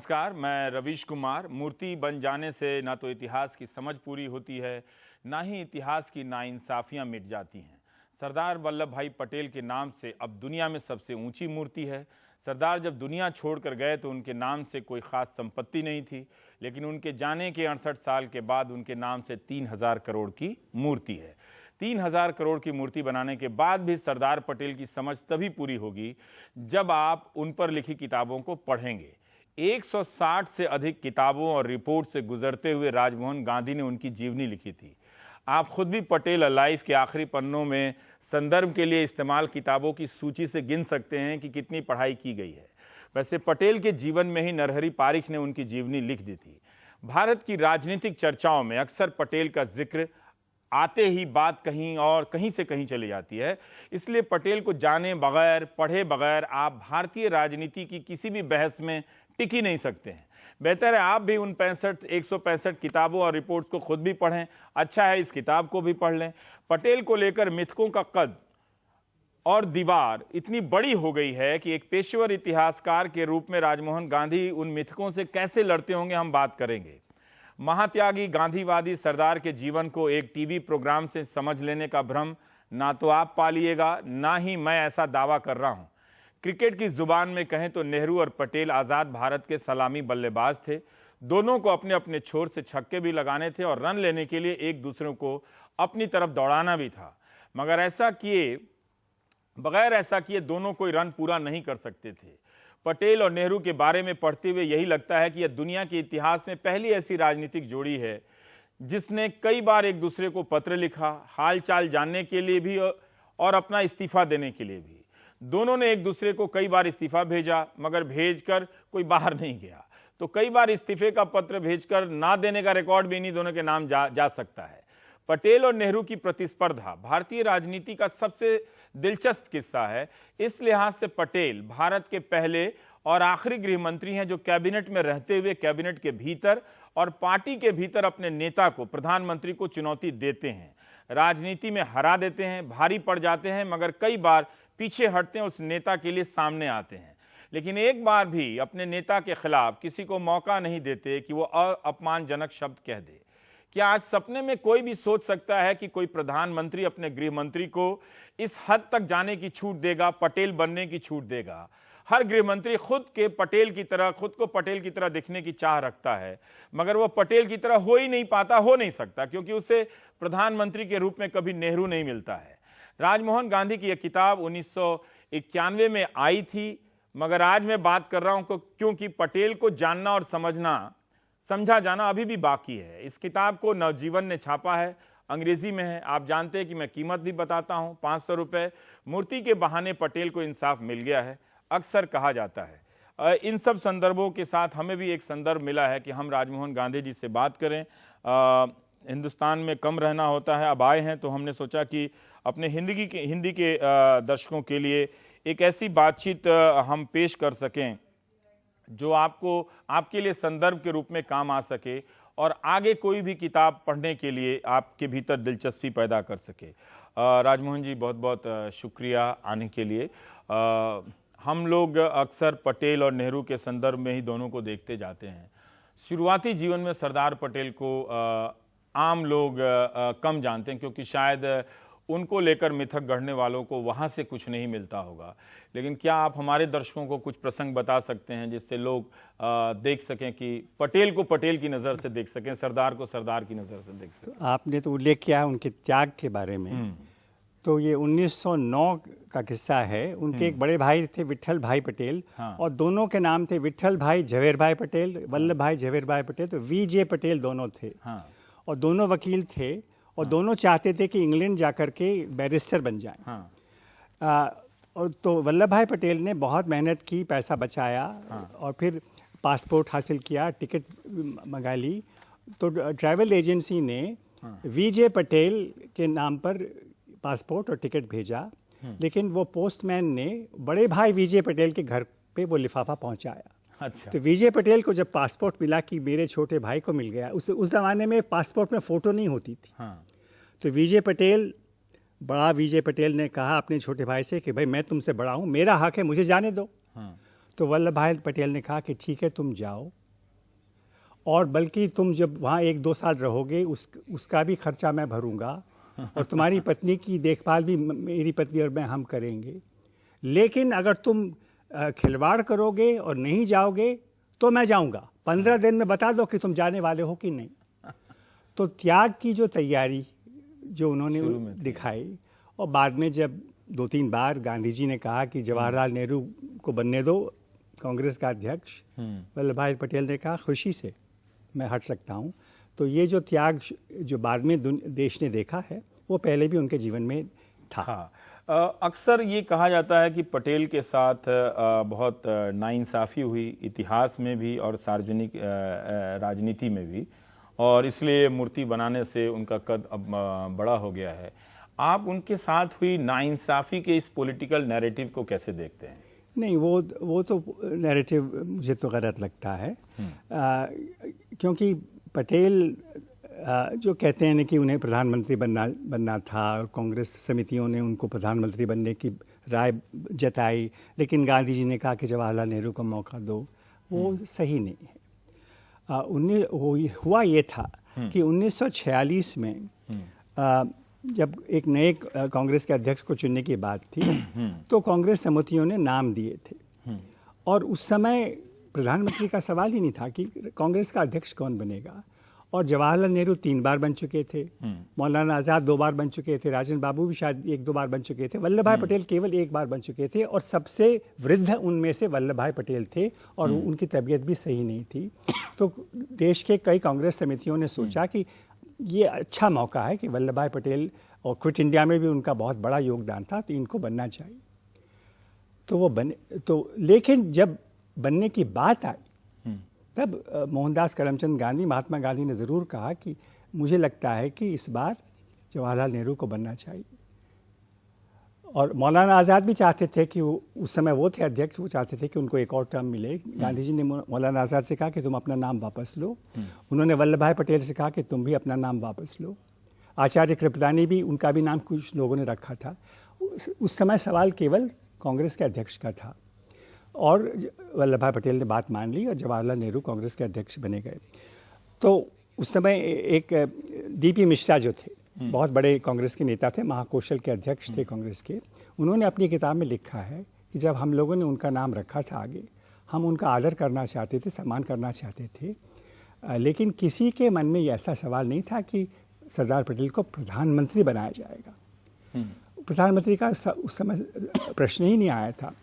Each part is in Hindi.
नमस्कार, मैं रवीश कुमार। मूर्ति बन जाने से ना तो इतिहास की समझ पूरी होती है, ना ही इतिहास की नाइंसाफियां मिट जाती हैं। सरदार वल्लभ भाई पटेल के नाम से अब दुनिया में सबसे ऊंची मूर्ति है। सरदार जब दुनिया छोड़कर गए तो उनके नाम से कोई खास संपत्ति नहीं थी, लेकिन उनके जाने के 68 साल के बाद उनके नाम से 3000 करोड़ की मूर्ति है। 3000 करोड़ की मूर्ति बनाने के बाद भी सरदार पटेल की समझ तभी पूरी होगी जब आप उन पर लिखी किताबों को पढ़ेंगे। 160 से अधिक किताबों और रिपोर्ट से गुजरते हुए राजमोहन गांधी ने उनकी जीवनी लिखी थी। आप खुद भी पटेल लाइफ के आखिरी पन्नों में संदर्भ के लिए इस्तेमाल किताबों की सूची से गिन सकते हैं कि कितनी पढ़ाई की गई है। वैसे पटेल के जीवन में ही नरहरि पारिख ने उनकी जीवनी लिख दी थी। भारत की राजनीतिक चर्चाओं में अक्सर पटेल का जिक्र आते ही बात कहीं और कहीं से कहीं चली जाती है। इसलिए पटेल को जाने बगैर, पढ़े बगैर आप भारतीय राजनीति की किसी भी बहस में टिक ही नहीं सकते हैं। बेहतर है आप भी उन 165 किताबों और रिपोर्ट्स को खुद भी पढ़ें। अच्छा है इस किताब को भी पढ़ लें। पटेल को लेकर मिथकों का कद और दीवार इतनी बड़ी हो गई है कि एक पेशेवर इतिहासकार के रूप में राजमोहन गांधी उन मिथकों से कैसे लड़ते होंगे, हम बात करेंगे। महात्यागी गांधीवादी सरदार के जीवन को एक टीवी प्रोग्राम से समझ लेने का भ्रम ना तो आप पालिएगा, ना ही मैं ऐसा दावा कर रहा हूं। क्रिकेट की जुबान में कहें तो नेहरू और पटेल आजाद भारत के सलामी बल्लेबाज थे। दोनों को अपने अपने छोर से छक्के भी लगाने थे और रन लेने के लिए एक दूसरे को अपनी तरफ दौड़ाना भी था। मगर बगैर ऐसा किए दोनों कोई रन पूरा नहीं कर सकते थे। पटेल और नेहरू के बारे में पढ़ते हुए यही लगता है कि यह दुनिया के इतिहास में पहली ऐसी राजनीतिक जोड़ी है जिसने कई बार एक दूसरे को पत्र लिखा, हालचाल जानने के लिए भी और अपना इस्तीफा देने के लिए भी। दोनों ने एक दूसरे को कई बार इस्तीफा भेजा, मगर भेजकर कोई बाहर नहीं गया। तो कई बार इस्तीफे का पत्र भेजकर ना देने का रिकॉर्ड भी इन्हीं दोनों के नाम जा सकता है। पटेल और नेहरू की प्रतिस्पर्धा भारतीय राजनीति का सबसे दिलचस्प किस्सा है। इस लिहाज से पटेल भारत के पहले और आखिरी गृह मंत्री हैं जो कैबिनेट में रहते हुए कैबिनेट के भीतर और पार्टी के भीतर अपने नेता को, प्रधानमंत्री को चुनौती देते हैं, राजनीति में हरा देते हैं, भारी पड़ जाते हैं, मगर कई बार पीछे हटते हैं, उस नेता के लिए सामने आते हैं। लेकिन एक बार भी अपने नेता के खिलाफ किसी को मौका नहीं देते कि वो अपमानजनक शब्द कह दे। क्या आज सपने में कोई भी सोच सकता है कि कोई प्रधानमंत्री अपने गृह मंत्री को इस हद तक जाने की छूट देगा, पटेल बनने की छूट देगा? हर गृह मंत्री खुद को पटेल की तरह दिखने की चाह रखता है, मगर वो पटेल की तरह हो ही नहीं पाता, हो नहीं सकता, क्योंकि उसे प्रधानमंत्री के रूप में कभी नेहरू नहीं मिलता है। राजमोहन गांधी की यह किताब 1991 में आई थी, मगर आज मैं बात कर रहा हूं क्योंकि पटेल को जानना और समझा जाना अभी भी बाकी है। इस किताब को नवजीवन ने छापा है, अंग्रेजी में है। आप जानते हैं कि मैं कीमत भी बताता हूं, 500 रुपए। मूर्ति के बहाने पटेल को इंसाफ मिल गया है, अक्सर कहा जाता है। इन सब संदर्भों के साथ हमें भी एक संदर्भ मिला है कि हम राजमोहन गांधी जी से बात करें। हिंदुस्तान में कम रहना होता है, अब आए हैं तो हमने सोचा कि अपने हिंदी के दर्शकों के लिए एक ऐसी बातचीत हम पेश कर सकें जो आपके लिए संदर्भ के रूप में काम आ सके और आगे कोई भी किताब पढ़ने के लिए आपके भीतर दिलचस्पी पैदा कर सके। राजमोहन जी, बहुत बहुत शुक्रिया आने के लिए। हम लोग अक्सर पटेल और नेहरू के संदर्भ में ही दोनों को देखते जाते हैं। शुरुआती जीवन में सरदार पटेल को आम लोग कम जानते हैं, क्योंकि शायद उनको लेकर मिथक गढ़ने वालों को वहाँ से कुछ नहीं मिलता होगा। लेकिन क्या आप हमारे दर्शकों को कुछ प्रसंग बता सकते हैं जिससे लोग देख सकें कि पटेल को पटेल की नज़र से देख सकें, सरदार को सरदार की नज़र से देख सकें? तो आपने तो उल्लेख किया उनके त्याग के बारे में। तो ये 1909 का किस्सा है। उनके एक बड़े भाई थे विट्ठल भाई पटेल, हाँ। और दोनों के नाम थे विट्ठल भाई झवेर भाई पटेल, वल्लभ भाई झवेर भाई पटेल। तो वीजे पटेल दोनों थे, हाँ। और दोनों वकील थे, और दोनों चाहते थे कि इंग्लैंड जाकर के बैरिस्टर बन जाएं। हाँ। और तो वल्लभ भाई पटेल ने बहुत मेहनत की, पैसा बचाया, और फिर पासपोर्ट हासिल किया, टिकट मंगा ली। तो ट्रैवल एजेंसी ने वीजे पटेल के नाम पर पासपोर्ट और टिकट भेजा, लेकिन वो पोस्टमैन ने बड़े भाई वीजे पटेल के घर पे वो लिफाफा पहुंचाया। अच्छा। तो विजय पटेल को जब पासपोर्ट मिला कि मेरे छोटे भाई को मिल गया, उस ज़माने में पासपोर्ट में फ़ोटो नहीं होती थी। हाँ। तो बड़ा विजय पटेल ने कहा अपने छोटे भाई से कि भाई मैं तुमसे बड़ा हूँ, मेरा हक है, मुझे जाने दो। हाँ। तो वल्लभ भाई पटेल ने कहा कि ठीक है तुम जाओ, और बल्कि तुम जब वहाँ 1-2 साल रहोगे उसका भी खर्चा मैं भरूंगा, और तुम्हारी पत्नी की देखभाल भी मेरी पत्नी और मैं हम करेंगे। लेकिन अगर तुम खिलवाड़ करोगे और नहीं जाओगे तो मैं जाऊंगा, 15 दिन में बता दो कि तुम जाने वाले हो कि नहीं। तो त्याग की जो तैयारी जो उन्होंने दिखाई, और बाद में जब 2-3 बार गांधी जी ने कहा कि जवाहरलाल नेहरू को बनने दो कांग्रेस का अध्यक्ष, वल्लभ भाई पटेल ने कहा खुशी से मैं हट सकता हूँ। तो ये जो त्याग जो बाद में देश ने देखा है वो पहले भी उनके जीवन में था। हाँ, अक्सर ये कहा जाता है कि पटेल के साथ बहुत नाइंसाफ़ी हुई, इतिहास में भी और सार्वजनिक राजनीति में भी, और इसलिए मूर्ति बनाने से उनका कद अब बड़ा हो गया है। आप उनके साथ हुई नाइंसाफ़ी के इस पॉलिटिकल नैरेटिव को कैसे देखते हैं? नहीं, वो तो नैरेटिव मुझे तो गलत लगता है, क्योंकि पटेल जो कहते हैं कि उन्हें प्रधानमंत्री बनना था और कांग्रेस समितियों ने उनको प्रधानमंत्री बनने की राय जताई, लेकिन गांधी जी ने कहा कि जवाहरलाल नेहरू को मौका दो, वो सही नहीं है। हुआ ये था कि 1946 में जब एक नए कांग्रेस के अध्यक्ष को चुनने की बात थी तो कांग्रेस समितियों ने नाम दिए थे, और उस समय प्रधानमंत्री का सवाल ही नहीं था कि कांग्रेस का अध्यक्ष कौन बनेगा। और जवाहरलाल नेहरू 3 बार बन चुके थे, मौलाना आज़ाद 2 बार बन चुके थे, राजेंद्र बाबू भी शायद 1-2 बार बन चुके थे, वल्लभ भाई पटेल केवल 1 बार बन चुके थे, और सबसे वृद्ध उनमें से वल्लभ भाई पटेल थे, और उनकी तबीयत भी सही नहीं थी। तो देश के कई कांग्रेस समितियों ने सोचा कि ये अच्छा मौका है कि वल्लभ भाई पटेल, और क्विट इंडिया में भी उनका बहुत बड़ा योगदान था, तो इनको बनना चाहिए। तो वो बने। तो लेकिन जब बनने की बात आई तब मोहनदास करमचंद गांधी, महात्मा गांधी ने ज़रूर कहा कि मुझे लगता है कि इस बार जवाहरलाल नेहरू को बनना चाहिए। और मौलाना आज़ाद भी चाहते थे कि उस समय वो थे अध्यक्ष, वो चाहते थे कि उनको एक और टर्म मिले। गांधी जी ने मौलाना आज़ाद से कहा कि तुम अपना नाम वापस लो, उन्होंने वल्लभ भाई पटेल से कहा कि तुम भी अपना नाम वापस लो। आचार्य कृपलानी भी, उनका भी नाम कुछ लोगों ने रखा था। उस समय सवाल केवल कांग्रेस के अध्यक्ष का था, और वल्लभ भाई पटेल ने बात मान ली और जवाहरलाल नेहरू कांग्रेस के अध्यक्ष बने गए। तो उस समय एक डीपी मिश्रा जो थे, बहुत बड़े कांग्रेस के नेता थे, महाकोशल के अध्यक्ष थे कांग्रेस के, उन्होंने अपनी किताब में लिखा है कि जब हम लोगों ने उनका नाम रखा था आगे, हम उनका आदर करना चाहते थे, सम्मान करना चाहते थे, लेकिन किसी के मन में ऐसा सवाल नहीं था कि सरदार पटेल को प्रधानमंत्री बनाया जाएगा। प्रधानमंत्री का उस समय प्रश्न ही नहीं आया था।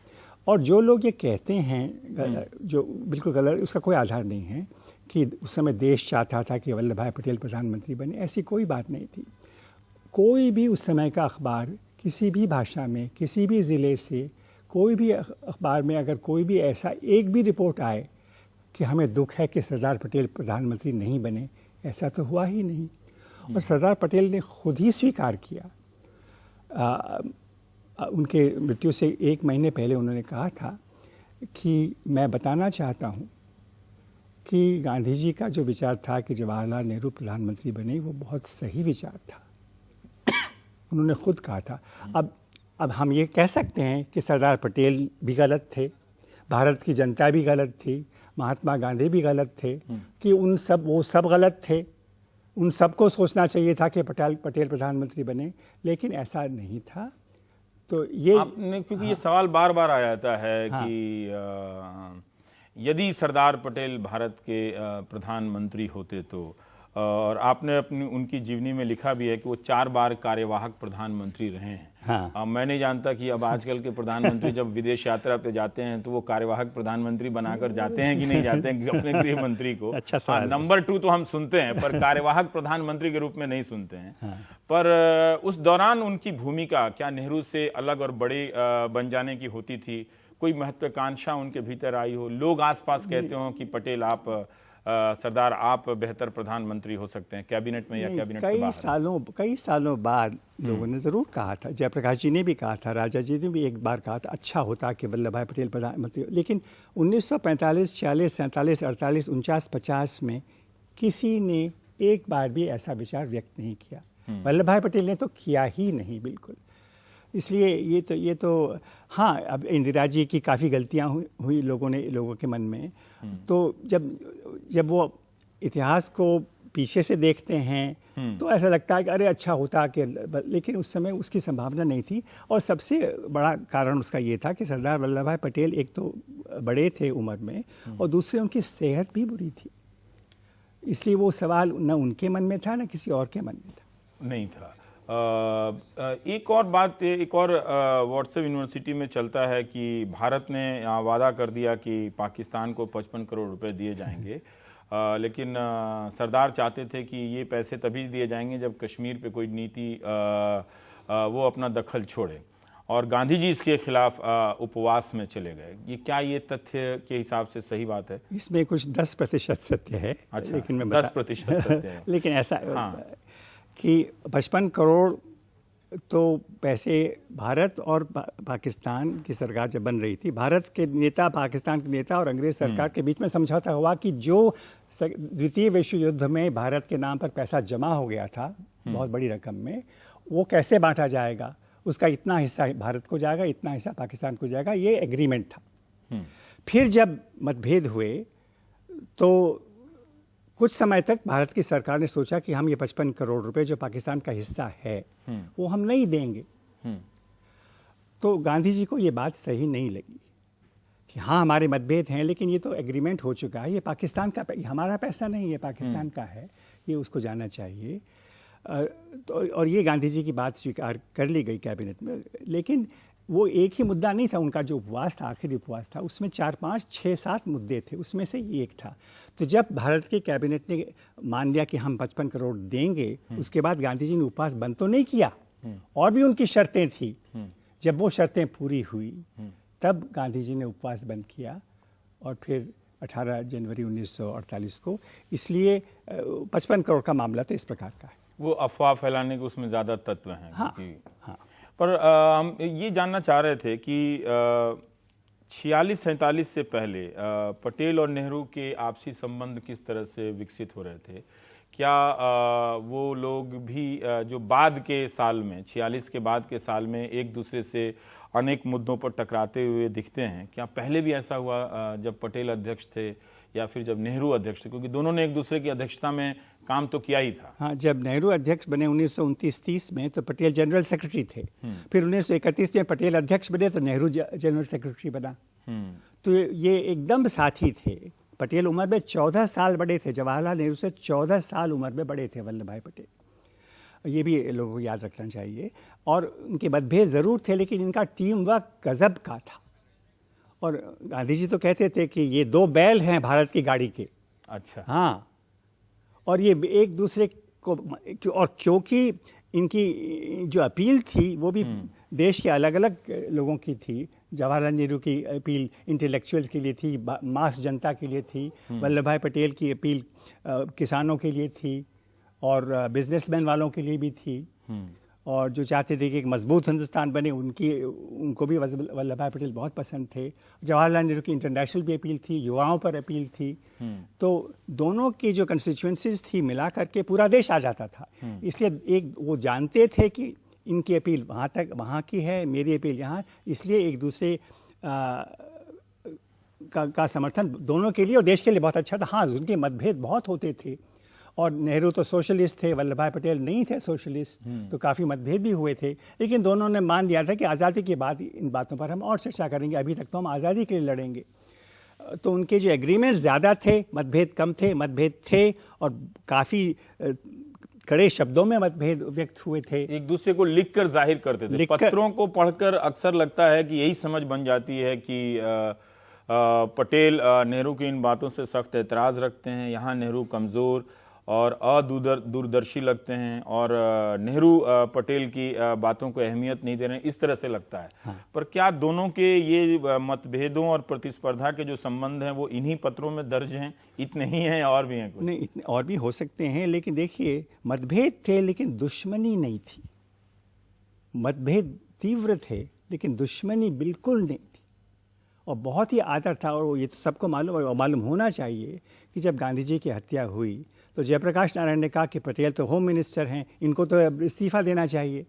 और जो लोग ये कहते हैं जो बिल्कुल गलत, उसका कोई आधार नहीं है कि उस समय देश चाहता था कि वल्लभ भाई पटेल प्रधानमंत्री बने, ऐसी कोई बात नहीं थी। कोई भी उस समय का अखबार किसी भी भाषा में, किसी भी ज़िले से, कोई भी अखबार में अगर कोई भी ऐसा एक भी रिपोर्ट आए कि हमें दुख है कि सरदार पटेल प्रधानमंत्री नहीं बने, ऐसा तो हुआ ही नहीं। और सरदार पटेल ने खुद ही स्वीकार किया। उनके मृत्यु से 1 महीने पहले उन्होंने कहा था कि मैं बताना चाहता हूँ कि गांधी जी का जो विचार था कि जवाहरलाल नेहरू प्रधानमंत्री बने, वो बहुत सही विचार था। उन्होंने खुद कहा था। अब हम ये कह सकते हैं कि सरदार पटेल भी गलत थे, भारत की जनता भी गलत थी, महात्मा गांधी भी गलत थे, कि वो सब गलत थे, उन सबको सोचना चाहिए था कि पटेल प्रधानमंत्री बने, लेकिन ऐसा नहीं था। तो ये आपने, क्योंकि ये सवाल बार बार आ जाता है कि यदि सरदार पटेल भारत के प्रधानमंत्री होते तो, और आपने उनकी जीवनी में लिखा भी है कि वो 4 बार कार्यवाहक प्रधानमंत्री रहे हैं। हाँ। मैं नहीं जानता कि अब आजकल के प्रधानमंत्री जब विदेश यात्रा पे जाते हैं तो वो कार्यवाहक प्रधानमंत्री बनाकर जाते हैं कि नहीं जाते हैं अपने गृह मंत्री को। अच्छा सवाल। नंबर 2 तो हम सुनते हैं, पर कार्यवाहक प्रधानमंत्री के रूप में नहीं सुनते हैं। हाँ। पर उस दौरान उनकी भूमिका क्या नेहरू से अलग और बड़ी बन जाने की होती थी? कोई महत्वाकांक्षा उनके भीतर आई हो? लोग आसपास कहते हो कि पटेल आप सरदार आप बेहतर प्रधानमंत्री हो सकते हैं कैबिनेट में या कैबिनेट से बाहर? कई सालों बाद लोगों ने ज़रूर कहा था, जयप्रकाश जी ने भी कहा था, राजा जी ने भी एक बार कहा था, अच्छा होता कि वल्लभ भाई पटेल प्रधानमंत्री। लेकिन 1945, 46, 47, 48, 49, 50 में किसी ने एक बार भी ऐसा विचार व्यक्त नहीं किया। वल्लभ भाई पटेल ने तो किया ही नहीं, बिल्कुल। इसलिए ये तो हाँ, अब इंदिरा जी की काफ़ी गलतियाँ हुई लोगों के मन में। तो जब वो इतिहास को पीछे से देखते हैं तो ऐसा लगता है कि अरे अच्छा होता कि, लेकिन उस समय उसकी संभावना नहीं थी। और सबसे बड़ा कारण उसका ये था कि सरदार वल्लभ भाई पटेल एक तो बड़े थे उम्र में और दूसरे उनकी सेहत भी बुरी थी। इसलिए वो सवाल न उनके मन में था न किसी और के मन में था। नहीं था। एक और बात, एक और व्हाट्सएप यूनिवर्सिटी में चलता है कि भारत ने वादा कर दिया कि पाकिस्तान को 55 करोड़ रुपए दिए जाएंगे, लेकिन सरदार चाहते थे कि ये पैसे तभी दिए जाएंगे जब कश्मीर पे कोई नीति वो अपना दखल छोड़े, और गांधी जी इसके खिलाफ उपवास में चले गए। क्या ये तथ्य के हिसाब से सही बात है? इसमें कुछ 10% सत्य है। अच्छा, लेकिन मैं 10% सत्य है। लेकिन ऐसा हाँ। कि 55 करोड़ तो पैसे भारत और पाकिस्तान की सरकार जब बन रही थी, भारत के नेता, पाकिस्तान के नेता और अंग्रेज सरकार के बीच में समझौता हुआ कि जो द्वितीय विश्व युद्ध में भारत के नाम पर पैसा जमा हो गया था बहुत बड़ी रकम में, वो कैसे बांटा जाएगा, उसका इतना हिस्सा भारत को जाएगा, इतना हिस्सा पाकिस्तान को जाएगा, ये एग्रीमेंट था। फिर जब मतभेद हुए तो कुछ समय तक भारत की सरकार ने सोचा कि हम ये 55 करोड़ रुपए जो पाकिस्तान का हिस्सा है वो हम नहीं देंगे। तो गांधी जी को ये बात सही नहीं लगी कि हाँ हमारे मतभेद हैं, लेकिन ये तो एग्रीमेंट हो चुका है, ये पाकिस्तान का, हमारा पैसा नहीं, ये पाकिस्तान का है, ये उसको जाना चाहिए। तो और ये गांधी जी की बात स्वीकार कर ली गई कैबिनेट में। लेकिन वो एक ही मुद्दा नहीं था, उनका जो उपवास था, आखिरी उपवास था, उसमें 4, 5, 6, 7 मुद्दे थे, उसमें से ये एक था। तो जब भारत के कैबिनेट ने मान लिया कि हम 55 करोड़ देंगे, उसके बाद गांधी जी ने उपवास बंद तो नहीं किया, और भी उनकी शर्तें थी। जब वो शर्तें पूरी हुई तब गांधी जी ने उपवास बंद किया, और फिर 18 जनवरी 1948 को, इसलिए 55 करोड़ का मामला तो इस प्रकार का है। वो अफवाह फैलाने के उसमें ज़्यादा तत्व हैं। हाँ, हाँ। पर हम ये जानना चाह रहे थे कि 46-47 से पहले पटेल और नेहरू के आपसी संबंध किस तरह से विकसित हो रहे थे? क्या वो लोग भी जो बाद के साल में, 46 के बाद के साल में एक दूसरे से अनेक मुद्दों पर टकराते हुए दिखते हैं? क्या पहले भी ऐसा हुआ जब पटेल अध्यक्ष थे या फिर जब नेहरू अध्यक्ष थे? क्योंकि दोनों ने एक दूसरे की अध्यक्षता में काम तो किया ही था। हाँ, जब नेहरू अध्यक्ष बने 1929-30 में तो पटेल जनरल सेक्रेटरी थे। फिर 1931 में पटेल अध्यक्ष बने तो नेहरू जनरल सेक्रेटरी बना। तो ये एकदम साथी थे। पटेल उम्र में 14 साल बड़े थे, जवाहरलाल नेहरू से 14 साल उम्र में बड़े थे वल्लभ भाई पटेल। ये भी लोगों को याद रखना चाहिए। और उनके मतभेद ज़रूर थे, लेकिन इनका टीम वर्क गजब का था। और गांधी जी तो कहते थे कि ये 2 बैल हैं भारत की गाड़ी के। अच्छा। हाँ, और ये एक दूसरे को, और क्योंकि इनकी जो अपील थी वो भी देश के अलग अलग लोगों की थी। जवाहरलाल नेहरू की अपील इंटेलेक्चुअल्स के लिए थी, मास जनता के लिए थी। वल्लभ भाई पटेल की अपील किसानों के लिए थी और बिजनेसमैन वालों के लिए भी थी। और जो चाहते थे कि एक मजबूत हिंदुस्तान बने, उनको भी वल्लभ भाई पटेल बहुत पसंद थे। जवाहरलाल नेहरू की इंटरनेशनल भी अपील थी, युवाओं पर अपील थी। तो दोनों की जो कंस्टिट्यूएंसीज थी मिला करके पूरा देश आ जाता था। इसलिए वो जानते थे कि इनकी अपील वहाँ तक, वहाँ की है, मेरी अपील यहाँ, इसलिए एक दूसरे का समर्थन दोनों के लिए और देश के लिए बहुत अच्छा था। हाँ, उनके मतभेद बहुत होते थे, और नेहरू तो सोशलिस्ट थे, वल्लभ भाई पटेल नहीं थे सोशलिस्ट, तो काफ़ी मतभेद भी हुए थे। लेकिन दोनों ने मान लिया था कि आज़ादी के बाद इन बातों पर हम और चर्चा करेंगे, अभी तक तो हम आज़ादी के लिए लड़ेंगे। तो उनके जो एग्रीमेंट ज़्यादा थे, मतभेद कम थे, मतभेद थे और काफ़ी कड़े शब्दों में मतभेद व्यक्त हुए थे। एक दूसरे को लिखकर जाहिर करते थे। पत्रों को पढ़कर अक्सर लगता है कि यही समझ बन जाती है कि पटेल नेहरू की इन बातों से सख्त एतराज़ रखते हैं, यहाँ नेहरू कमज़ोर और अदूरदर्शी लगते हैं, और नेहरू पटेल की बातों को अहमियत नहीं दे रहे हैं, इस तरह से लगता है। हाँ। पर क्या दोनों के ये मतभेदों और प्रतिस्पर्धा के जो संबंध हैं वो इन्हीं पत्रों में दर्ज हैं? इतने ही हैं, और भी हैं कुछ? नहीं, इतने और भी हो सकते हैं, लेकिन देखिए मतभेद थे लेकिन दुश्मनी नहीं थी। मतभेद तीव्र थे लेकिन दुश्मनी बिल्कुल नहीं थी, और बहुत ही आदर था। और ये तो सबको मालूम होना चाहिए कि जब गांधी जी की हत्या हुई तो जयप्रकाश नारायण ने कहा कि पटेल तो होम मिनिस्टर हैं, इनको तो अब इस्तीफा देना चाहिए।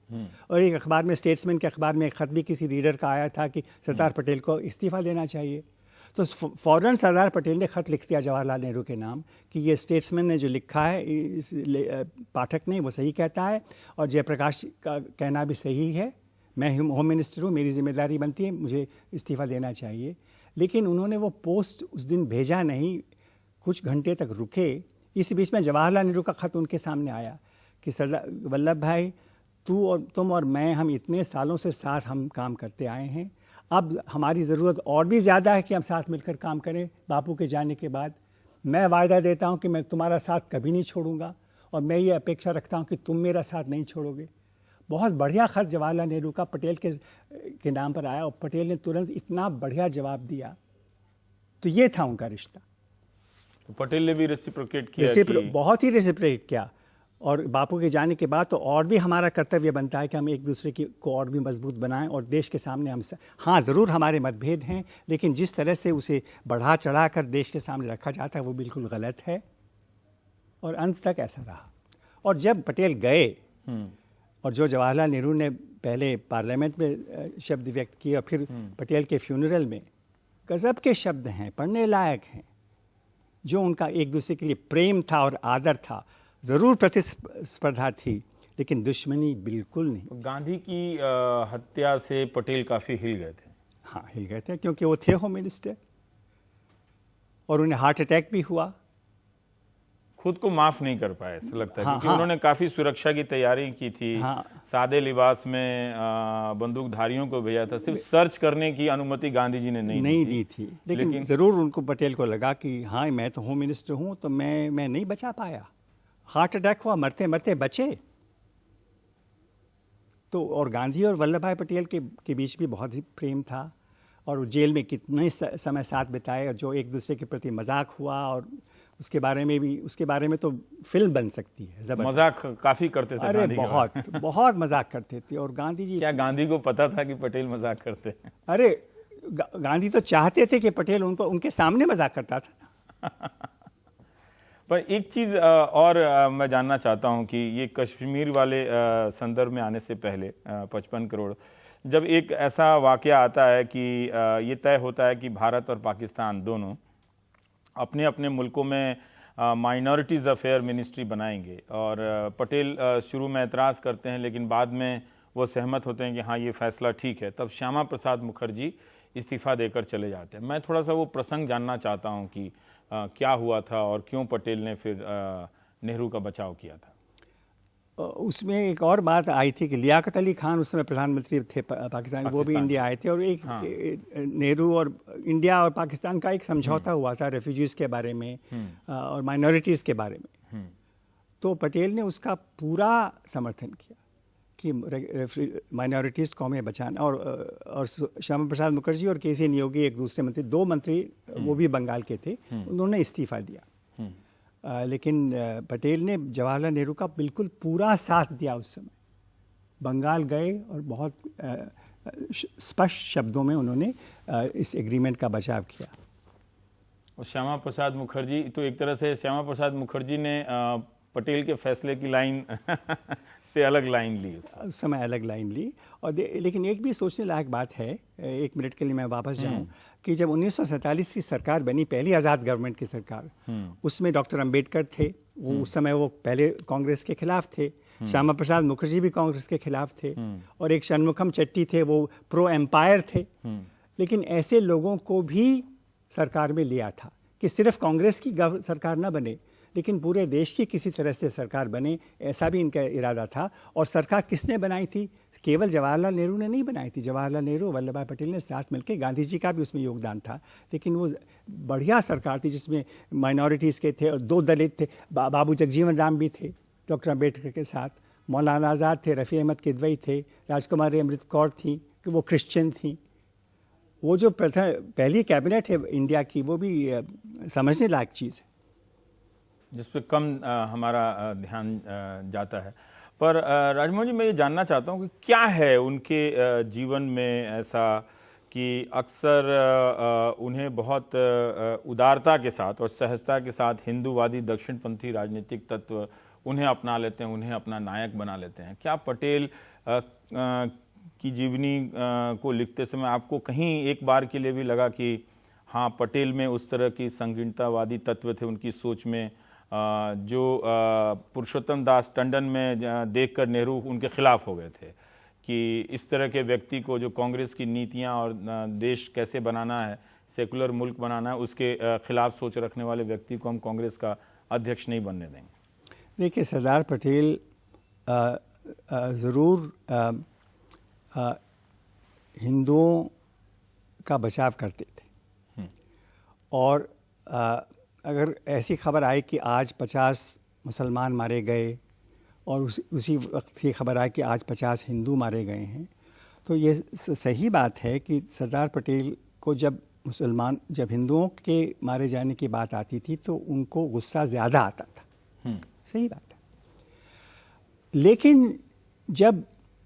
और एक अखबार में, स्टेट्समैन के अखबार में एक खत भी किसी रीडर का आया था कि सरदार पटेल को इस्तीफा देना चाहिए। तो फौरन सरदार पटेल ने खत लिख दिया जवाहरलाल नेहरू के नाम कि ये स्टेट्समैन ने जो लिखा है, इस पाठक ने, वो सही कहता है और जयप्रकाश का कहना भी सही है। मैं होम मिनिस्टर हूँ, मेरी जिम्मेदारी बनती है, मुझे इस्तीफा देना चाहिए। लेकिन उन्होंने वो पोस्ट उस दिन भेजा नहीं, कुछ घंटे तक रुके। इस बीच में जवाहरलाल नेहरू का खत उनके सामने आया कि सरदार वल्लभ भाई, तुम और मैं, हम इतने सालों से साथ हम काम करते आए हैं, अब हमारी ज़रूरत और भी ज़्यादा है कि हम साथ मिलकर काम करें। बापू के जाने के बाद मैं वायदा देता हूं कि मैं तुम्हारा साथ कभी नहीं छोड़ूंगा और मैं ये अपेक्षा रखता हूं कि तुम मेरा साथ नहीं छोड़ोगे। बहुत बढ़िया खत जवाहरलाल नेहरू का पटेल के नाम पर आया और पटेल ने तुरंत इतना बढ़िया जवाब दिया। तो ये था उनका रिश्ता। पटेल ने भी रेसिप्रोकेट किया, बहुत ही रेसिप्रोकेट किया। और बापू के जाने के बाद तो और भी हमारा कर्तव्य बनता है कि हम एक दूसरे को और भी मजबूत बनाएं और देश के सामने हम, हाँ ज़रूर हमारे मतभेद हैं, लेकिन जिस तरह से उसे बढ़ा चढ़ा कर देश के सामने रखा जाता है वो बिल्कुल गलत है। और अंत तक ऐसा रहा। और जब पटेल गए और जो जवाहरलाल नेहरू ने पहले पार्लियामेंट में शब्द व्यक्त किए और फिर पटेल के फ्यूनरल में, गजब के शब्द हैं, पढ़ने लायक हैं। जो उनका एक दूसरे के लिए प्रेम था और आदर था, ज़रूर प्रतिस्पर्धा थी लेकिन दुश्मनी बिल्कुल नहीं। गांधी की हत्या से पटेल काफ़ी हिल गए थे। हाँ, हिल गए थे क्योंकि वो थे होम मिनिस्टर और उन्हें हार्ट अटैक भी हुआ। खुद को माफ नहीं कर पाए, ऐसा लगता है। हाँ, क्योंकि हाँ, उन्होंने काफी सुरक्षा की तैयारी की थी। हाँ, सादे लिबास में बंदूकधारियों को भेजा था, सिर्फ सर्च करने की अनुमति गांधी जी ने नहीं दी थी। लेकिन ज़रूर उनको, पटेल को लगा कि हाँ मैं तो होम मिनिस्टर हूँ, तो मैं नहीं बचा पाया। हार्ट अटैक हुआ, मरते मरते बचे। तो और गांधी और वल्लभ भाई पटेल के बीच भी बहुत ही प्रेम था और जेल में कितने समय साथ बिताए और जो एक दूसरे के प्रति मजाक हुआ और उसके बारे में तो फिल्म बन सकती है। जबरदस्त मजाक काफी करते थे। अरे बहुत मजाक करते थे। और गांधी जी, क्या गांधी को पता था कि पटेल मजाक करते हैं? अरे गांधी तो चाहते थे कि पटेल उनके सामने मजाक करता था। पर एक चीज और मैं जानना चाहता हूं कि ये कश्मीर वाले संदर्भ में आने से पहले 55 करोड़, जब एक ऐसा वाकया आता है कि ये तय होता है कि भारत और पाकिस्तान दोनों अपने अपने मुल्कों में माइनॉरिटीज़ अफेयर मिनिस्ट्री बनाएंगे और पटेल शुरू में एतराज़ करते हैं लेकिन बाद में वो सहमत होते हैं कि हाँ ये फैसला ठीक है। तब श्यामा प्रसाद मुखर्जी इस्तीफ़ा देकर चले जाते हैं। मैं थोड़ा सा वो प्रसंग जानना चाहता हूँ कि क्या हुआ था और क्यों पटेल ने फिर नेहरू का बचाव किया था। उसमें एक और बात आई थी कि लियाकत अली खान उस समय प्रधानमंत्री थे पाकिस्तान, वो भी इंडिया आए थे और एक नेहरू और इंडिया और पाकिस्तान का एक समझौता हुआ था रेफ्यूजीज़ के बारे में और माइनॉरिटीज़ के बारे में। तो पटेल ने उसका पूरा समर्थन किया कि माइनॉरिटीज़ को हमें बचाना। और श्यामा प्रसाद मुखर्जी और के.सी. नियोगी, एक दूसरे मंत्री, 2 मंत्री वो भी बंगाल के थे, उन्होंने इस्तीफा दिया। लेकिन पटेल ने जवाहरलाल नेहरू का बिल्कुल पूरा साथ दिया उस समय। बंगाल गए और बहुत स्पष्ट शब्दों में उन्होंने इस एग्रीमेंट का बचाव किया। और श्यामा प्रसाद मुखर्जी तो एक तरह से, श्यामा प्रसाद मुखर्जी ने पटेल के फैसले की लाइन से अलग लाइन ली, उस समय अलग लाइन ली। और लेकिन एक भी सोचने लायक बात है, 1 मिनट के लिए मैं वापस जाऊं, कि जब 1947 की सरकार बनी, पहली आज़ाद गवर्नमेंट की सरकार, उसमें डॉक्टर अंबेडकर थे। उस समय वो पहले कांग्रेस के खिलाफ थे। श्यामा प्रसाद मुखर्जी भी कांग्रेस के खिलाफ थे और एक षणमुखम चट्टी थे, वो प्रो एम्पायर थे। लेकिन ऐसे लोगों को भी सरकार में लिया था कि सिर्फ कांग्रेस की सरकार न बने लेकिन पूरे देश की किसी तरह से सरकार बने, ऐसा भी इनका इरादा था। और सरकार किसने बनाई थी? केवल जवाहरलाल नेहरू ने नहीं बनाई थी। जवाहरलाल नेहरू, वल्लभ भाई पटेल ने साथ मिलकर, गांधी जी का भी उसमें योगदान था। लेकिन वो बढ़िया सरकार थी जिसमें माइनॉरिटीज़ के थे और 2 दलित थे। बाबू जगजीवन राम भी थे डॉक्टर अम्बेडकर के साथ, मौलाना आज़ाद थे, रफ़ी अहमद किदवई थे, राजकुमारी अमृत कौर थी कि वो क्रिश्चियन थी। वो जो पहली कैबिनेट है इंडिया की, वो भी समझने लायक चीज़ है जिस पे कम हमारा ध्यान जाता है। पर राजमोहन जी, मैं ये जानना चाहता हूँ कि क्या है उनके जीवन में ऐसा कि अक्सर उन्हें बहुत उदारता के साथ और सहजता के साथ हिंदूवादी दक्षिणपंथी राजनीतिक तत्व उन्हें अपना लेते हैं, उन्हें अपना नायक बना लेते हैं। क्या पटेल की जीवनी को लिखते समय आपको कहीं एक बार के लिए भी लगा कि हाँ, पटेल में उस तरह की संकीर्णतावादी तत्व थे उनकी सोच में, जो पुरुषोत्तम दास टंडन में देखकर नेहरू उनके खिलाफ हो गए थे कि इस तरह के व्यक्ति को, जो कांग्रेस की नीतियां और देश कैसे बनाना है, सेकुलर मुल्क बनाना है, उसके खिलाफ सोच रखने वाले व्यक्ति को हम कांग्रेस का अध्यक्ष नहीं बनने देंगे? देखिए, सरदार पटेल ज़रूर हिंदुओं का बचाव करते थे। और अगर ऐसी खबर आई कि आज 50 मुसलमान मारे गए और उसी वक्त की खबर आई कि आज 50 हिंदू मारे गए हैं, तो ये सही बात है कि सरदार पटेल को जब हिंदुओं के मारे जाने की बात आती थी तो उनको गुस्सा ज़्यादा आता था। सही बात है। लेकिन जब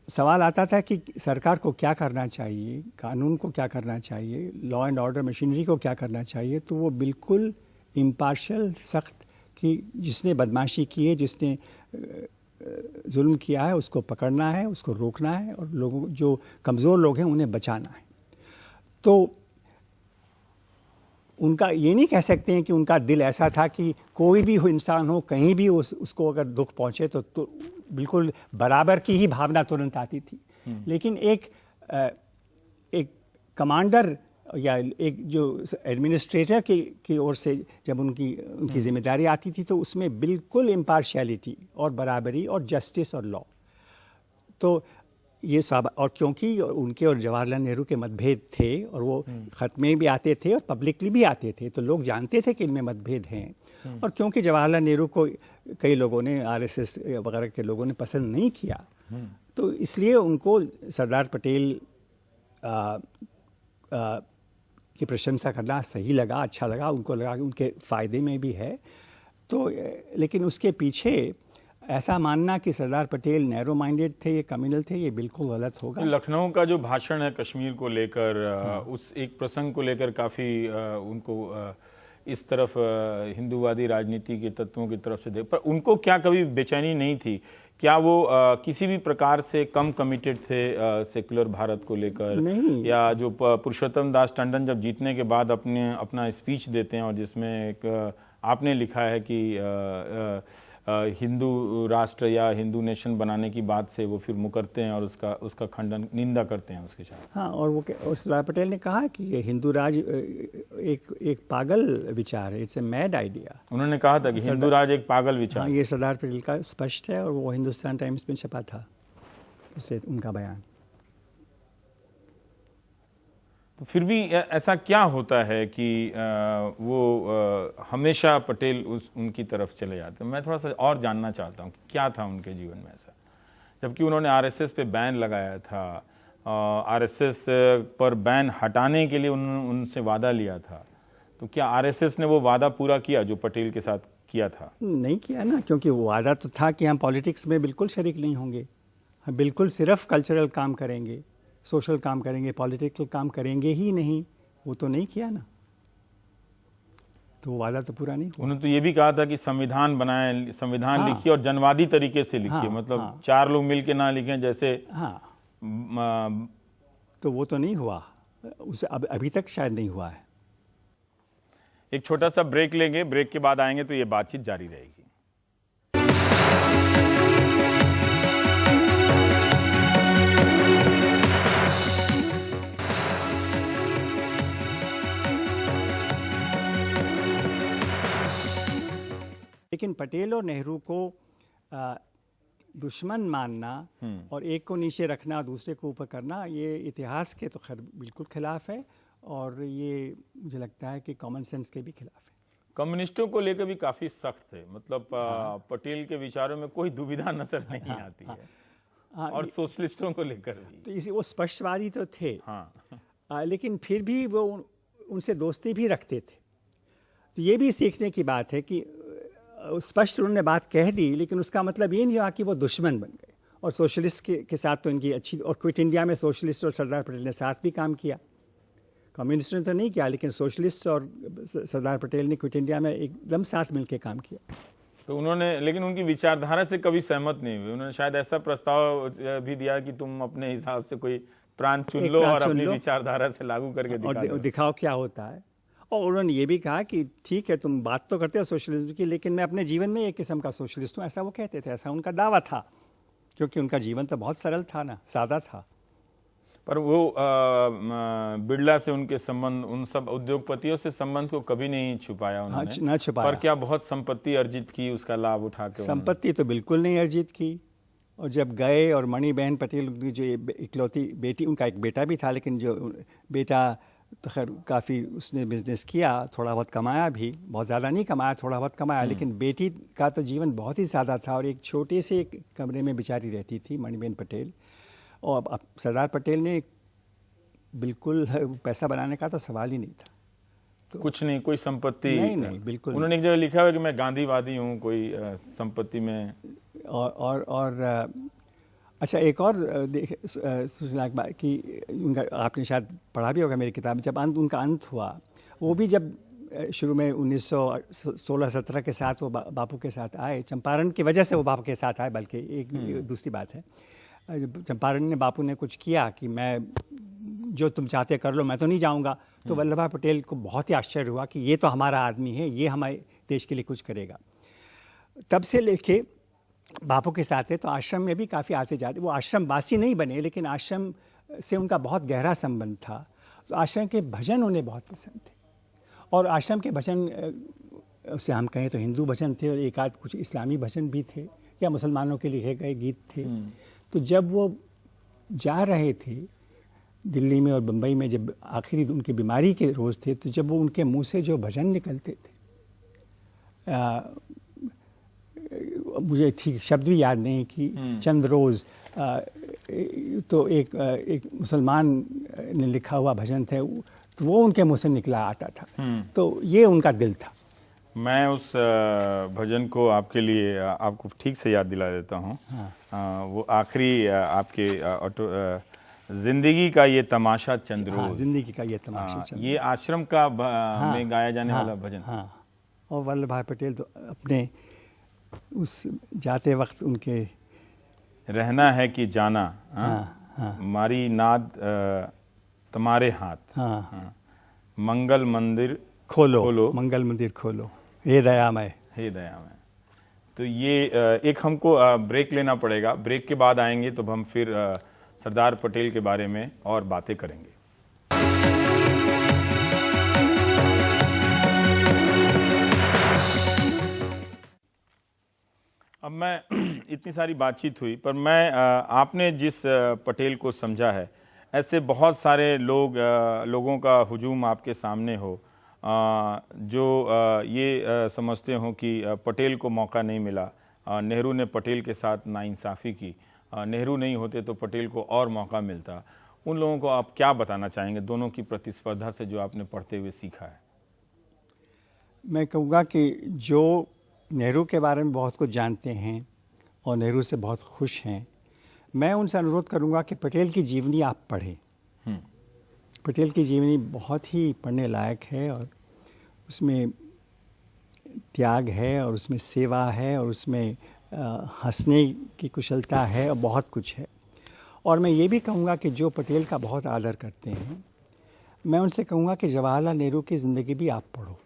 सवाल आता था कि सरकार को क्या करना चाहिए, कानून को क्या करना चाहिए, लॉ एंड ऑर्डर मशीनरी को क्या करना चाहिए, तो वो बिल्कुल इम्पार्शल, सख्त, कि जिसने बदमाशी की है, जिसने जुल्म किया है, उसको पकड़ना है, उसको रोकना है, और लोगों, जो कमज़ोर लोग हैं, उन्हें बचाना है। तो उनका ये नहीं कह सकते हैं कि उनका दिल ऐसा था कि कोई भी इंसान हो, कहीं भी उसको अगर दुख पहुंचे तो बिल्कुल बराबर की ही भावना तुरंत आती थी। लेकिन एक कमांडर या एक जो एडमिनिस्ट्रेटर की ओर से जब उनकी जिम्मेदारी आती थी तो उसमें बिल्कुल इम्पार्शियलिटी और बराबरी और जस्टिस और लॉ, तो ये सब। और क्योंकि उनके और जवाहरलाल नेहरू के मतभेद थे और वो खत में भी आते थे और पब्लिकली भी आते थे, तो लोग जानते थे कि इनमें मतभेद हैं। और क्योंकि जवाहरलाल नेहरू को कई लोगों ने, आरएसएस वगैरह के लोगों ने पसंद नहीं किया, तो इसलिए उनको सरदार पटेल की प्रशंसा करना सही लगा, अच्छा लगा। उनको लगा कि उनके फ़ायदे में भी है। तो लेकिन उसके पीछे ऐसा मानना कि सरदार पटेल नैरो माइंडेड थे, ये कम्युनल थे, ये बिल्कुल गलत होगा। लखनऊ का जो भाषण है कश्मीर को लेकर, उस एक प्रसंग को लेकर काफ़ी उनको इस तरफ हिंदूवादी राजनीति के तत्वों की तरफ से देख, पर उनको क्या कभी बेचैनी नहीं थी? क्या वो किसी भी प्रकार से कम कमिटेड थे सेकुलर भारत को लेकर? नहीं। या जो पुरुषोत्तम दास टंडन जब जीतने के बाद अपना स्पीच देते हैं और जिसमें एक आपने लिखा है कि हिंदू राष्ट्र या हिंदू नेशन बनाने की बात से वो फिर मुकरते हैं और उसका खंडन, निंदा करते हैं उसके साथ। हाँ, और सरदार पटेल ने कहा कि ये हिंदू राज एक पागल विचार है, इट्स ए मैड आइडिया। उन्होंने कहा था कि हिंदू राज एक पागल विचार। हाँ, ये सरदार पटेल का स्पष्ट है और वो हिंदुस्तान टाइम्स में छपा था उससे उनका बयान। तो फिर भी ऐसा क्या होता है कि वो हमेशा पटेल उनकी तरफ चले जाते हैं? मैं थोड़ा सा और जानना चाहता हूँ क्या था उनके जीवन में ऐसा, जबकि उन्होंने आरएसएस पे बैन लगाया था, आरएसएस पर बैन हटाने के लिए उनसे वादा लिया था, तो क्या आरएसएस ने वो वादा पूरा किया जो पटेल के साथ किया था? नहीं किया ना, क्योंकि वो वादा तो था कि हम पॉलिटिक्स में बिल्कुल शरीक नहीं होंगे, हम बिल्कुल सिर्फ कल्चरल काम करेंगे, सोशल काम करेंगे, पॉलिटिकल काम करेंगे ही नहीं। वो तो नहीं किया ना, तो वादा तो पूरा नहीं हुआ। उन्होंने तो ये भी कहा था कि संविधान बनाएं, संविधान हाँ, लिखिए और जनवादी तरीके से लिखिए। हाँ, मतलब हाँ, 4 लोग मिलके ना लिखें जैसे। हाँ, तो वो तो नहीं हुआ, उसे अभी तक शायद नहीं हुआ है। एक छोटा सा ब्रेक लेंगे, ब्रेक के बाद आएंगे तो ये बातचीत जारी रहेगी। लेकिन पटेल और नेहरू को दुश्मन मानना और एक को नीचे रखना दूसरे को ऊपर करना, ये इतिहास के तो खैर बिल्कुल खिलाफ है और ये मुझे लगता है कि कॉमन सेंस के भी खिलाफ है। कम्युनिस्टों को लेकर भी काफी सख्त थे, मतलब पटेल के विचारों में कोई दुविधा नजर नहीं आती है। और सोशलिस्टों को लेकर भी तो इसे वो स्पष्टवादी तो थे। हाँ। लेकिन फिर भी वो उनसे दोस्ती भी रखते थे। तो ये भी सीखने की बात है कि स्पष्ट उन्होंने बात कह दी, लेकिन उसका मतलब ये नहीं हुआ कि वो दुश्मन बन गए। और सोशलिस्ट के साथ तो इनकी अच्छी, और क्विट इंडिया में सोशलिस्ट और सरदार पटेल ने साथ भी काम किया। कम्युनिस्टों ने तो नहीं किया, लेकिन सोशलिस्ट और सरदार पटेल ने क्विट इंडिया में एकदम साथ मिलकर काम किया। तो उन्होंने, लेकिन उनकी विचारधारा से कभी सहमत नहीं हुए। उन्होंने शायद ऐसा प्रस्ताव भी दिया कि तुम अपने हिसाब से कोई प्रांत चुन लो और अपनी विचारधारा से लागू करके दिखाओ क्या होता है। और उन्होंने ये भी कहा कि ठीक है, तुम बात तो करते हो सोशलिज्म की, लेकिन मैं अपने जीवन में एक किस्म का सोशलिस्ट हूँ, ऐसा वो कहते थे, ऐसा उनका दावा था, क्योंकि उनका जीवन तो बहुत सरल था ना, सादा था। पर वो बिरला से उनके संबंध, उन सब उद्योगपतियों से संबंध को कभी नहीं छुपाया उन्होंने। न छुपाया। पर क्या बहुत संपत्ति अर्जित की उसका लाभ उठा के? संपत्ति तो बिल्कुल नहीं अर्जित की। और जब गए, और मणिबेन पटेल जो इकलौती बेटी, उनका एक बेटा भी था, लेकिन जो बेटा तो खैर काफ़ी उसने बिजनेस किया, थोड़ा बहुत कमाया भी, बहुत ज़्यादा नहीं कमाया, थोड़ा बहुत कमाया, लेकिन बेटी का तो जीवन बहुत ही सादा था और एक छोटे से एक कमरे में बेचारी रहती थी, मणिबेन पटेल। और अब सरदार पटेल ने बिल्कुल पैसा बनाने का तो सवाल ही नहीं था। तो कुछ नहीं, कोई संपत्ति नहीं, बिल्कुल। उन्होंने एक जगह लिखा है कि मैं गांधीवादी हूँ, कोई संपत्ति में। और अच्छा, एक और सूचना कि उनका आपने शायद पढ़ा भी होगा मेरी किताब, जब उनका अंत हुआ, वो भी जब शुरू में 1916-17 के साथ वो बापू के साथ आए, चंपारण की वजह से वो बापू के साथ आए, बल्कि एक दूसरी बात है, चंपारण ने बापू ने कुछ किया कि मैं जो तुम चाहते कर लो, मैं तो नहीं जाऊंगा, तो वल्लभ भाई पटेल को बहुत ही आश्चर्य हुआ कि ये तो हमारा आदमी है, ये हमारे देश के लिए कुछ करेगा। तब से लेके बापू के साथ है, तो आश्रम में भी काफ़ी आते जाते। वो आश्रम वासी नहीं बने, लेकिन आश्रम से उनका बहुत गहरा संबंध था। तो आश्रम के भजन उन्हें बहुत पसंद थे, और आश्रम के भजन उससे हम कहें तो हिंदू भजन थे, और एक आध कुछ इस्लामी भजन भी थे, या मुसलमानों के लिखे गए गीत थे। तो जब वो जा रहे थे दिल्ली में और बम्बई में, जब आखिरी उनकी बीमारी के रोज़ थे, तो जब वो उनके मुंह से जो भजन निकलते थे, मुझे ठीक शब्द भी याद नहीं कि चंद रोज़, तो एक मुसलमान ने लिखा हुआ भजन थे, तो वो उनके मुंह से निकला आता था। तो ये उनका दिल था। मैं उस भजन को आपके लिए, आपको ठीक से याद दिला देता हूँ। वो आखिरी आपके जिंदगी का ये तमाशा चंद रोज़, जिंदगी का ये तमाशा चंद, ये आश्रम का में गाया जाने वाला भजन। और वल्लभ भाई पटेल तो अपने उस जाते वक्त उनके रहना है कि जाना, मारी नाद तुम्हारे हाथ, मंगल मंदिर खोलो, मंगल मंदिर खोलो, हे दयामय, हे दयामय। तो ये एक हमको ब्रेक लेना पड़ेगा। ब्रेक के बाद आएंगे तो हम फिर सरदार पटेल के बारे में और बातें करेंगे। अब मैं इतनी सारी बातचीत हुई, पर मैं आपने जिस पटेल को समझा है, ऐसे बहुत सारे लोगों का हुजूम आपके सामने हो, जो ये समझते हो कि पटेल को मौका नहीं मिला, नेहरू ने पटेल के साथ नाइंसाफ़ी की, नेहरू नहीं होते तो पटेल को और मौका मिलता। उन लोगों को आप क्या बताना चाहेंगे, दोनों की प्रतिस्पर्धा से जो आपने पढ़ते हुए सीखा है? मैं कहूँगा कि जो नेहरू के बारे में बहुत कुछ जानते हैं और नेहरू से बहुत खुश हैं, मैं उनसे अनुरोध करूँगा कि पटेल की जीवनी आप पढ़ें। पटेल की जीवनी बहुत ही पढ़ने लायक है, और उसमें त्याग है, और उसमें सेवा है, और उसमें हंसने की कुशलता है, और बहुत कुछ है। और मैं ये भी कहूँगा कि जो पटेल का बहुत आदर करते हैं, मैं उनसे कहूँगा कि जवाहरलाल नेहरू की ज़िंदगी भी आप पढ़ो।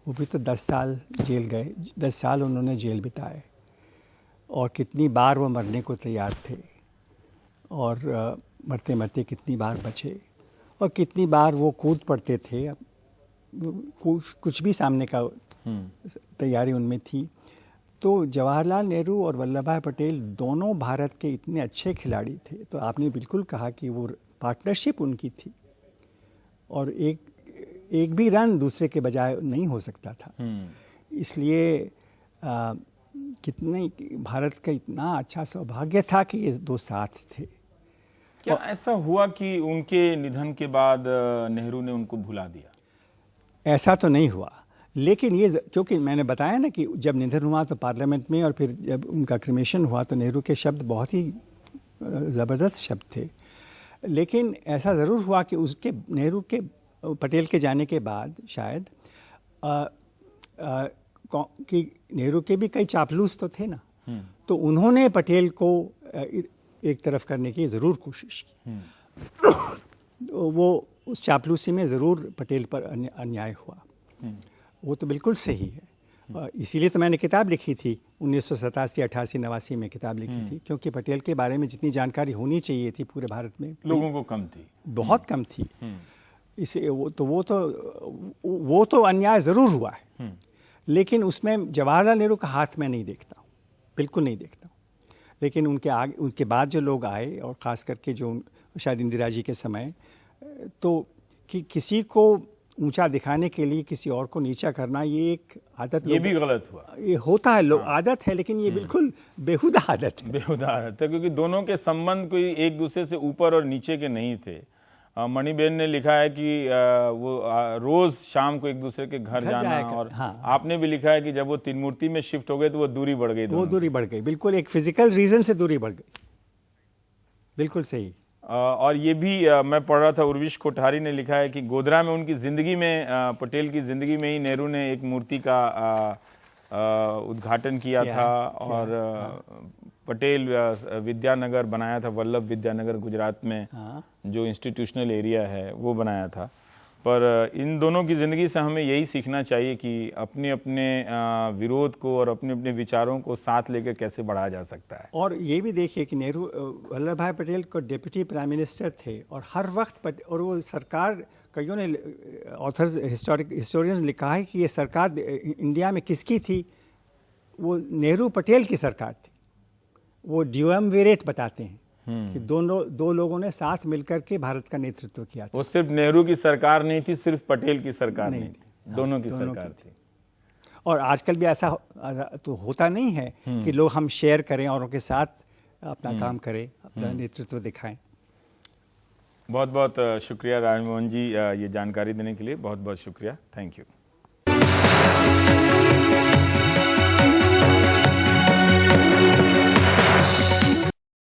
वो भी तो 10 साल जेल गए, 10 साल उन्होंने जेल बिताए, और कितनी बार वो मरने को तैयार थे, और मरते मरते कितनी बार बचे, और कितनी बार वो कूद पड़ते थे। कुछ भी सामने का तैयारी उनमें थी। तो जवाहरलाल नेहरू और वल्लभ भाई पटेल दोनों भारत के इतने अच्छे खिलाड़ी थे। तो आपने बिल्कुल कहा कि वो पार्टनरशिप उनकी थी, और एक भी रन दूसरे के बजाय नहीं हो सकता था। इसलिए कितने भारत का इतना अच्छा सौभाग्य था कि ये दो साथ थे। क्या ऐसा हुआ कि उनके निधन के बाद नेहरू ने उनको भुला दिया? ऐसा तो नहीं हुआ, लेकिन ये क्योंकि मैंने बताया ना कि जब निधन हुआ तो पार्लियामेंट में, और फिर जब उनका क्रिमेशन हुआ तो नेहरू के शब्द बहुत ही ज़बरदस्त शब्द थे। लेकिन ऐसा ज़रूर हुआ कि उसके नेहरू के पटेल के जाने के बाद शायद कि नेहरू के भी कई चापलूस तो थे ना, तो उन्होंने पटेल को एक तरफ करने की ज़रूर कोशिश की। वो उस चापलूसी में ज़रूर पटेल पर अन्याय हुआ, वो तो बिल्कुल सही है। इसीलिए तो मैंने किताब लिखी थी 1987, 88, 89 में किताब लिखी थी, क्योंकि पटेल के बारे में जितनी जानकारी होनी चाहिए थी पूरे भारत में लोगों को कम थी, बहुत कम थी। इसे वो तो अन्याय ज़रूर हुआ है, लेकिन उसमें जवाहरलाल नेहरू का हाथ मैं नहीं देखता हूँ, बिल्कुल नहीं देखता हूँ। लेकिन उनके बाद जो लोग आए, और ख़ास करके जो शायद इंदिरा जी के समय, तो किसी को ऊंचा दिखाने के लिए किसी और को नीचा करना, ये एक आदत, ये भी गलत हुआ, ये होता है, आदत है, लेकिन ये बिल्कुल बेहुदा आदत है। बेहुदा आदत है, क्योंकि दोनों के संबंध कोई एक दूसरे से ऊपर और नीचे के नहीं थे। मणिबेन ने लिखा है कि वो रोज शाम को एक दूसरे के घर जाना, और आपने भी लिखा है कि जब वो तीन मूर्ति में शिफ्ट हो गए तो वो दूरी बढ़ गई, वो दूरी बढ़ गई, बिल्कुल एक फिजिकल रीजन से दूरी बढ़ गई, बिल्कुल सही। और ये भी मैं पढ़ रहा था, उर्विश कोठारी ने लिखा है कि गोधरा में उनकी जिंदगी में, पटेल की जिंदगी में ही नेहरू ने एक मूर्ति का उद्घाटन किया था, और पटेल विद्यानगर बनाया था, वल्लभ विद्यानगर गुजरात में, जो इंस्टीट्यूशनल एरिया है वो बनाया था। पर इन दोनों की ज़िंदगी से हमें यही सीखना चाहिए कि अपने अपने विरोध को और अपने अपने विचारों को साथ लेकर कैसे बढ़ाया जा सकता है। और ये भी देखिए कि नेहरू, वल्लभ भाई पटेल को डिप्टी प्राइम मिनिस्टर थे, और हर वक्त और वो सरकार, कईयों ने ऑथर्स, हिस्टोरियंस लिखा है कि ये सरकार इंडिया में किसकी थी, वो नेहरू पटेल की सरकार थी। वो ड्यूएमविरेट बताते हैं कि दो लोगों ने साथ मिलकर के भारत का नेतृत्व किया था। वो सिर्फ नेहरू की सरकार नहीं थी, सिर्फ पटेल की सरकार नहीं थी, दोनों की सरकार थी। और आजकल भी ऐसा तो होता नहीं है कि लोग हम शेयर करें और उनके साथ अपना काम करें, अपना नेतृत्व दिखाएं। बहुत बहुत शुक्रिया राजमोहन जी, ये जानकारी देने के लिए बहुत बहुत शुक्रिया, थैंक यू।